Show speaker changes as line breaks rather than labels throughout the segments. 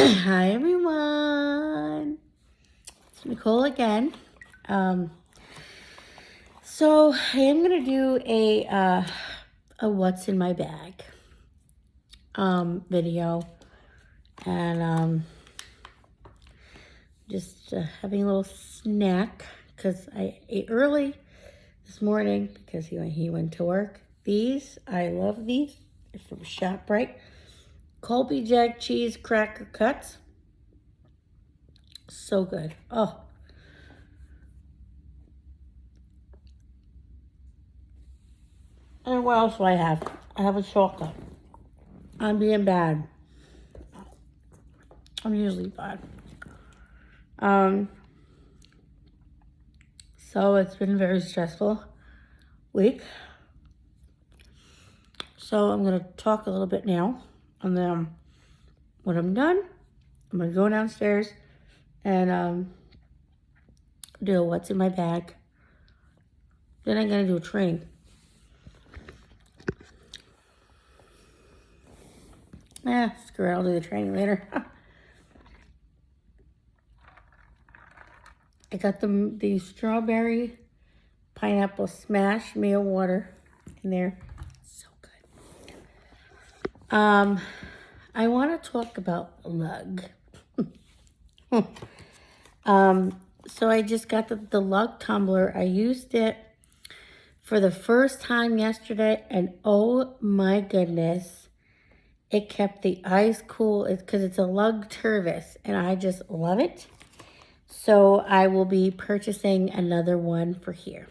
Hi everyone, it's Nicole again. So I am gonna do a what's in my bag video, and just having a little snack because I ate early this morning because he went to work. I love these. They're from ShopRite. Colby Jack cheese cracker cuts. So good. Oh. And what else do I have? I have a chocolate. I'm being bad. I'm usually bad. So it's been a very stressful week. So I'm going to talk a little bit now. And then when I'm done, I'm going to go downstairs and do what's in my bag. Then I'm going to do a training. Screw it. I'll do the training later. I got the strawberry pineapple smash meal water in there. So good. I want to talk about lug. So I just got the lug tumbler. I used it for the first time yesterday, and oh my goodness, it kept the ice cool. It's because it's a lug Tervis, and I just love it. So I will be purchasing another one for here.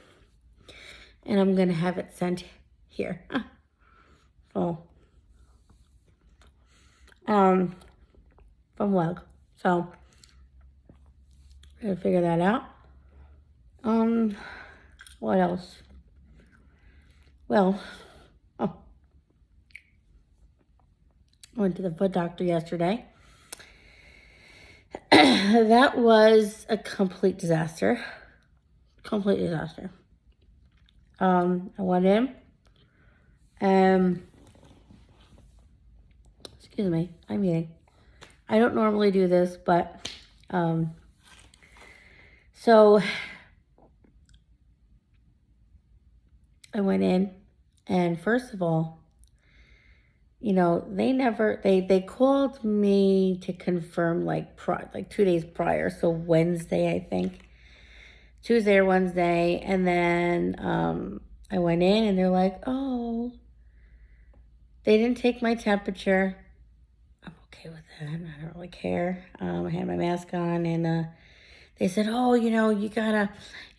And I'm going to have it sent here. From Lug. So, I'm going to figure that out. What else? Well, I went to the foot doctor yesterday. That was a complete disaster. Complete disaster. I went in, excuse me, I'm eating. I don't normally do this, but, so I went in, and first of all, they called me to confirm like 2 days prior. So Wednesday, I think. Tuesday or Wednesday. And then I went in and they're like, oh, they didn't take my temperature. I'm okay with that. I don't really care. I had my mask on, and they said, oh, you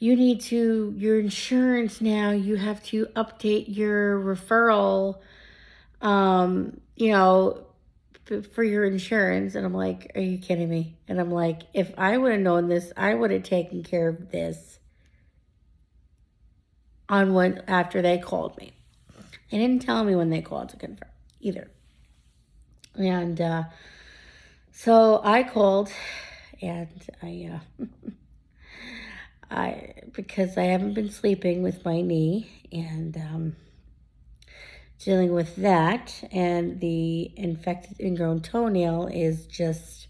need to, your insurance now, you have to update your referral, for your insurance. And I'm like, are you kidding me? And I'm like, if I would have known this, I would have taken care of this after they called me. They didn't tell me when they called to confirm either. And so I called, and because I haven't been sleeping with my knee, and dealing with that, and the infected ingrown toenail is just,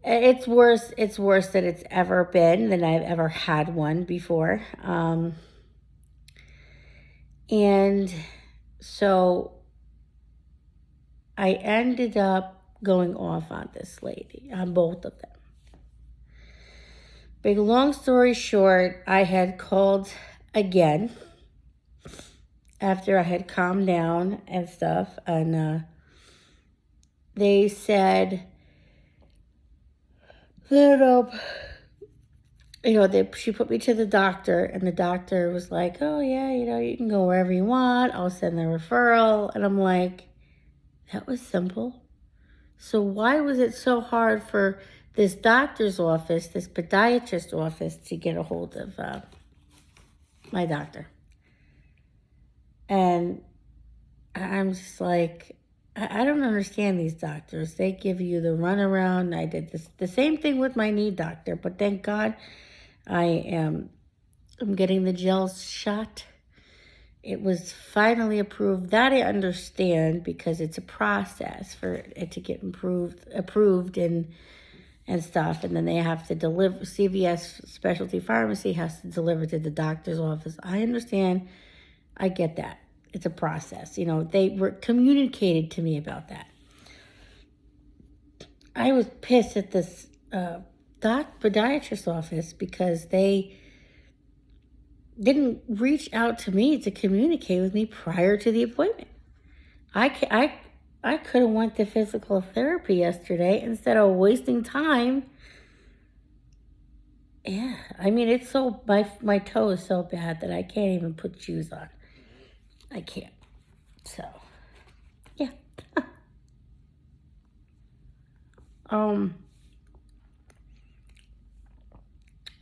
it's worse than it's ever been, than I've ever had one before. And so I ended up going off on this lady, on both of them. Big long story short, I had called again after I had calmed down and stuff, and they said that she put me to the doctor, and the doctor was like, oh yeah, you can go wherever you want, I'll send the referral. And I'm like, that was simple. So why was it so hard for this doctor's office, this podiatrist office, to get a hold of my doctor? And I'm just like, I don't understand these doctors. They give you the runaround. I did the same thing with my knee doctor, but thank God I'm getting the gel shot it was finally approved. That I understand because it's a process for it to get approved and stuff. And then they have to deliver, CVS Specialty Pharmacy has to deliver to the doctor's office. I understand. I get that. It's a process. They were communicated to me about that. I was pissed at this podiatrist's office because they didn't reach out to me to communicate with me prior to the appointment. I could have went to physical therapy yesterday instead of wasting time. Yeah, I mean, it's so, my toe is so bad that I can't even put shoes on. I can't. So, yeah.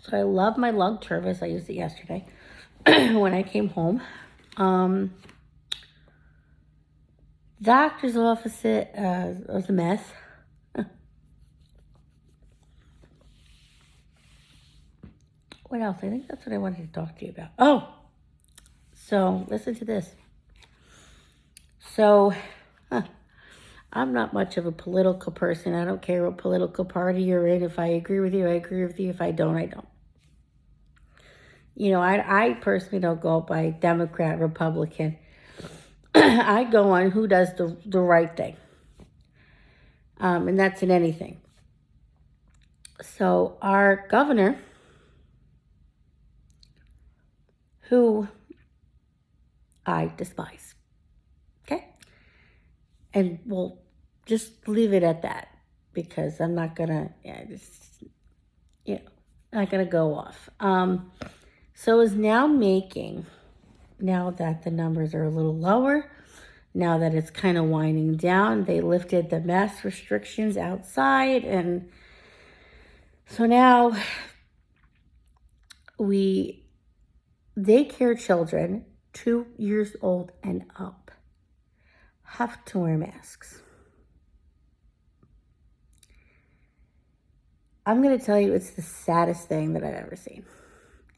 So I love my lug Turvis. I used it yesterday when I came home. Doctor's office was a mess. What else? I think that's what I wanted to talk to you about. Oh, so listen to this. So, I'm not much of a political person. I don't care what political party you're in. If I agree with you, I agree with you. If I don't, I don't. I personally don't go by Democrat, Republican. I go on who does the right thing. And that's in anything. So our governor, who I despise, okay? And we'll just leave it at that because I'm not gonna, not gonna go off. So is now that the numbers are a little lower, now that it's kind of winding down, they lifted the mask restrictions outside, and so now daycare children 2 years old and up have to wear masks. I'm going to tell you, it's the saddest thing that I've ever seen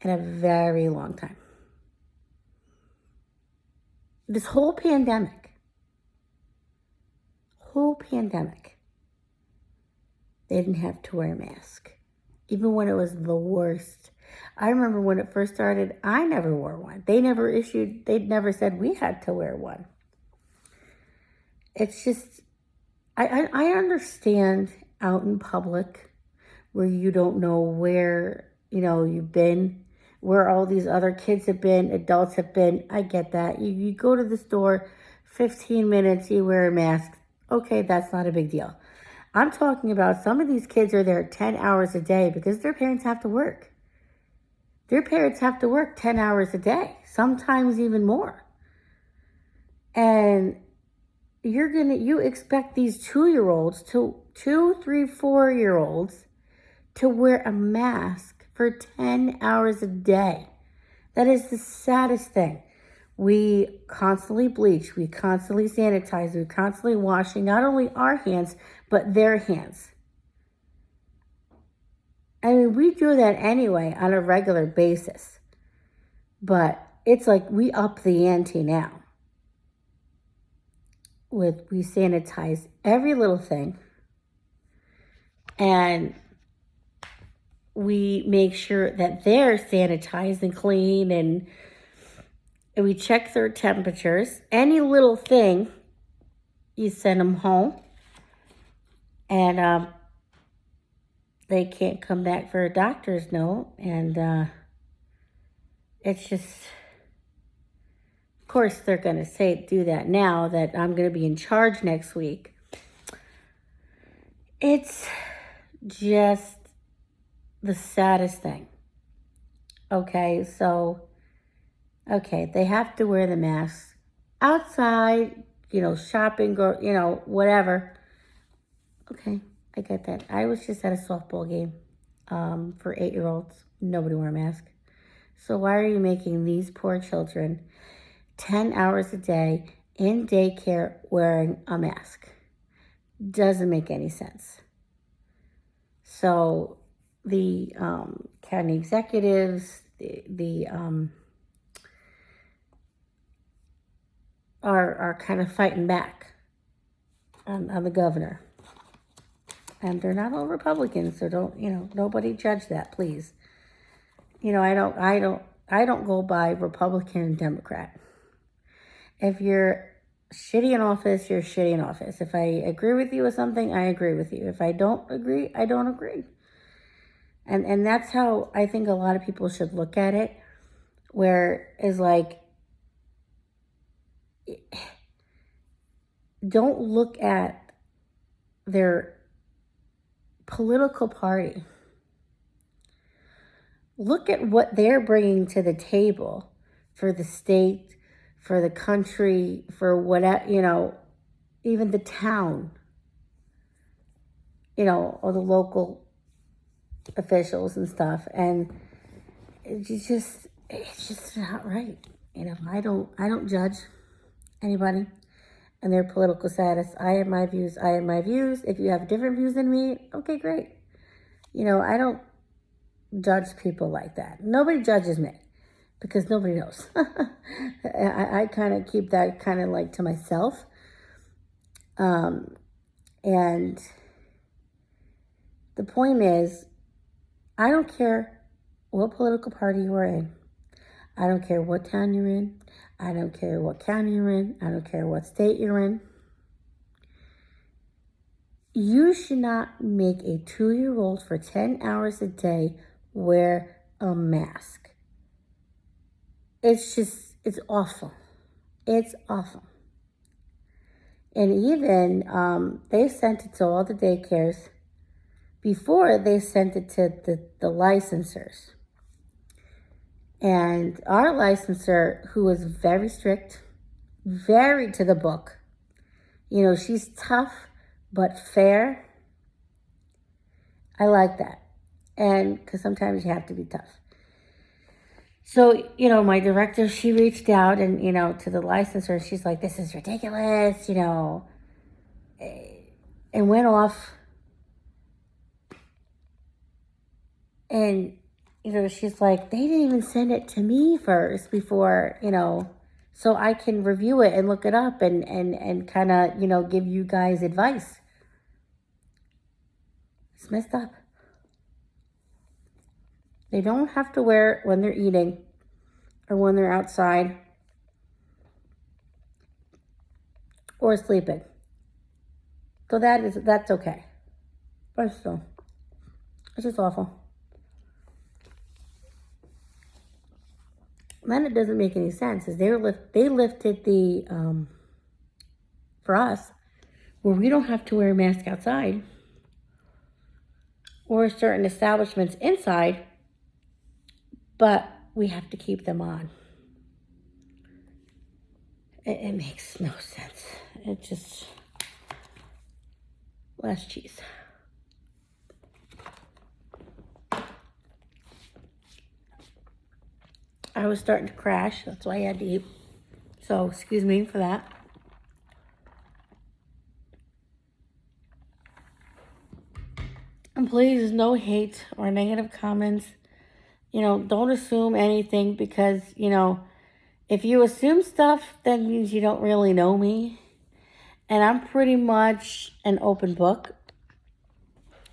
in a very long time. This whole pandemic, they didn't have to wear a mask, even when it was the worst. I remember when it first started, I never wore one. They never said we had to wear one. It's just, I understand out in public where you don't know where, you've been, where all these other kids have been, adults have been. I get that. You go to the store, 15 minutes, you wear a mask. Okay, that's not a big deal. I'm talking about some of these kids are there 10 hours a day because their parents have to work. Their parents have to work 10 hours a day, sometimes even more. And you expect these 2-year-olds to 2, 3, 4-year-olds to wear a mask for 10 hours a day. That is the saddest thing. We constantly bleach, we constantly sanitize, we're constantly washing not only our hands, but their hands. I mean, we do that anyway on a regular basis. But it's like we up the ante now. We sanitize every little thing. And we make sure that they're sanitized and clean, and we check their temperatures. Any little thing, you send them home, and they can't come back for a doctor's note, and it's just, of course, they're going to do that now that I'm going to be in charge next week. It's just the saddest thing. Okay, so, they have to wear the masks outside, shopping, whatever. Okay, I get that. I was just at a softball game for 8-year-olds. Nobody wore a mask. So why are you making these poor children 10 hours a day in daycare wearing a mask? Doesn't make any sense. So the county executives, the are kind of fighting back on the governor. And they're not all Republicans, so don't, nobody judge that, please. I don't go by Republican and Democrat. If you're shitty in office, you're shitty in office. If I agree with you with something, I agree with you. If I don't agree, I don't agree. And that's how I think a lot of people should look at it, where it's like, don't look at their political party. Look at what they're bringing to the table for the state, for the country, for whatever, even the town, or the local officials and stuff. And it's just not right. I don't judge anybody and their political status. I have my views. If you have different views than me, okay, great. I don't judge people like that. Nobody judges me because nobody knows. I kind of keep that kind of like to myself. And the point is, I don't care what political party you are in. I don't care what town you're in. I don't care what county you're in. I don't care what state you're in. You should not make a 2-year-old for 10 hours a day wear a mask. It's awful. It's awful. And even they sent it to all the daycares. Before, they sent it to the licensors. And our licensor, who was very strict, very to the book, she's tough but fair. I like that. And because sometimes you have to be tough. So, my director, she reached out and, to the licensor. She's like, this is ridiculous, and went off. And, she's like, they didn't even send it to me first before, so I can review it and look it up and kind of, give you guys advice. It's messed up. They don't have to wear it when they're eating or when they're outside or sleeping. So that's okay. But still, it's just awful. Then it doesn't make any sense. Is they lifted the for us where we don't have to wear a mask outside or certain establishments inside, but we have to keep them on. It makes no sense. It just less cheese. I was starting to crash. That's why I had to eat. So, excuse me for that. And please, no hate or negative comments. Don't assume anything because, if you assume stuff, that means you don't really know me. And I'm pretty much an open book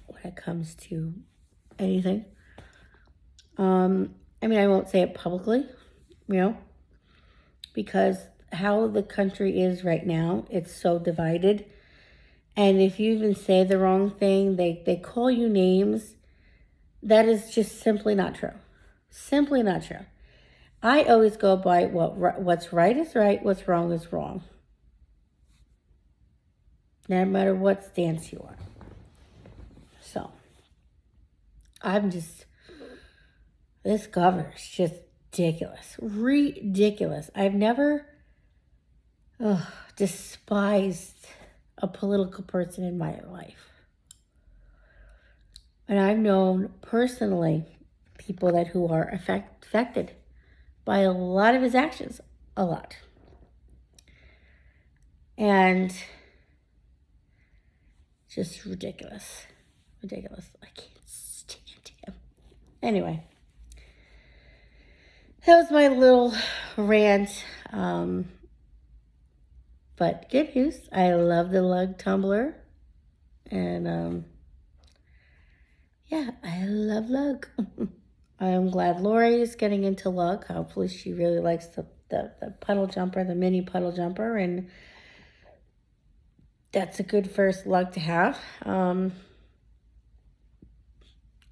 when it comes to anything. I won't say it publicly, because how the country is right now, it's so divided. And if you even say the wrong thing, they call you names. That is just simply not true. Simply not true. I always go by what's right is right, what's wrong is wrong. No matter what stance you are. So, this governor's just ridiculous. Ridiculous. I've never despised a political person in my life. And I've known personally people who are affected by a lot of his actions. A lot. And just ridiculous. Ridiculous. I can't stand him. Anyway. That was my little rant. But good news, I love the lug tumbler. And yeah, I love lug. I'm glad Lori is getting into lug. Hopefully she really likes the puddle jumper, the mini puddle jumper, and that's a good first lug to have.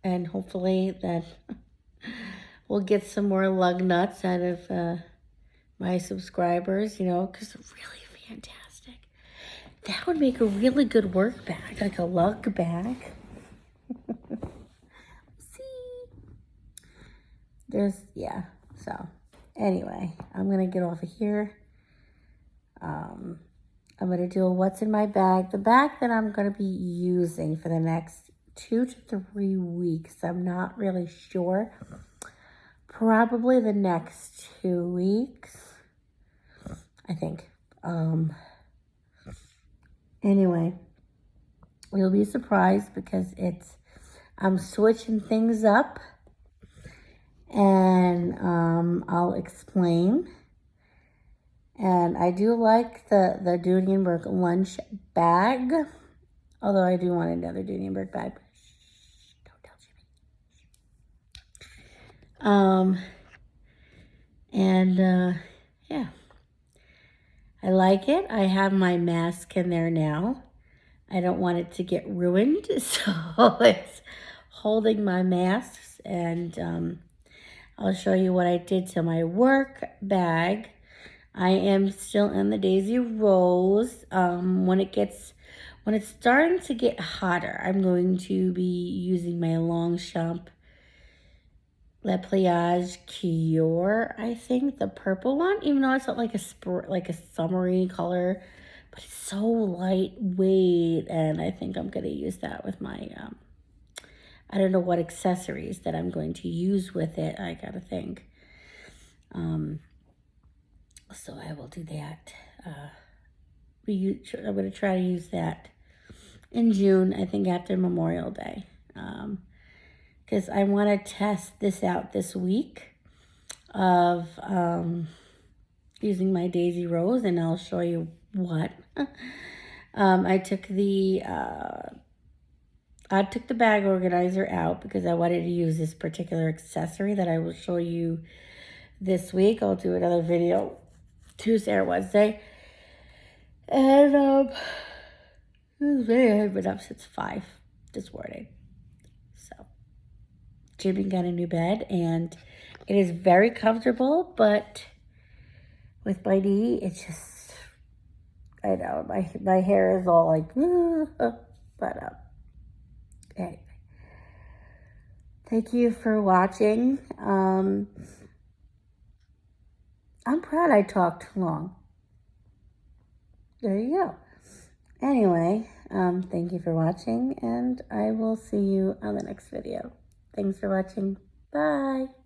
And hopefully that we'll get some more lug nuts out of my subscribers, you know, because they're really fantastic. That would make a really good work bag, like a lug bag. See? Yeah, so anyway, I'm going to get off of here. I'm going to do a what's in my bag. The bag that I'm going to be using for the next 2 to 3 weeks. I'm not really sure. Probably the next 2 weeks, I think. Anyway, you'll be surprised because I'm switching things up, and I'll explain. And I do like the Dunenberg lunch bag, although I do want another Dunenberg bag. Shh, don't tell Jimmy. Yeah, I like it. I have my mask in there now. I don't want it to get ruined, so it's holding my masks. And I'll show you what I did to my work bag. I am still in the Daisy Rose. When it's starting to get hotter, I'm going to be using my Longchamp Le Pliage Cure, I think, the purple one, even though it's not like a summery color, but it's so lightweight, and I think I'm going to use that with my, I don't know what accessories that I'm going to use with it. I got to think. So I will do that. I'm going to try to use that in June, I think after Memorial Day. Because I want to test this out this week of using my Daisy Rose, and I'll show you what. I took the bag organizer out because I wanted to use this particular accessory that I will show you this week. I'll do another video Tuesday or Wednesday. And I've been up since 5 this morning. So Jimmy got a new bed, and it is very comfortable, but with my knee, it's just, I know, my hair is all like, but anyway. Thank you for watching. I'm proud I talked long. There you go. Anyway, thank you for watching, and I will see you on the next video. Thanks for watching. Bye.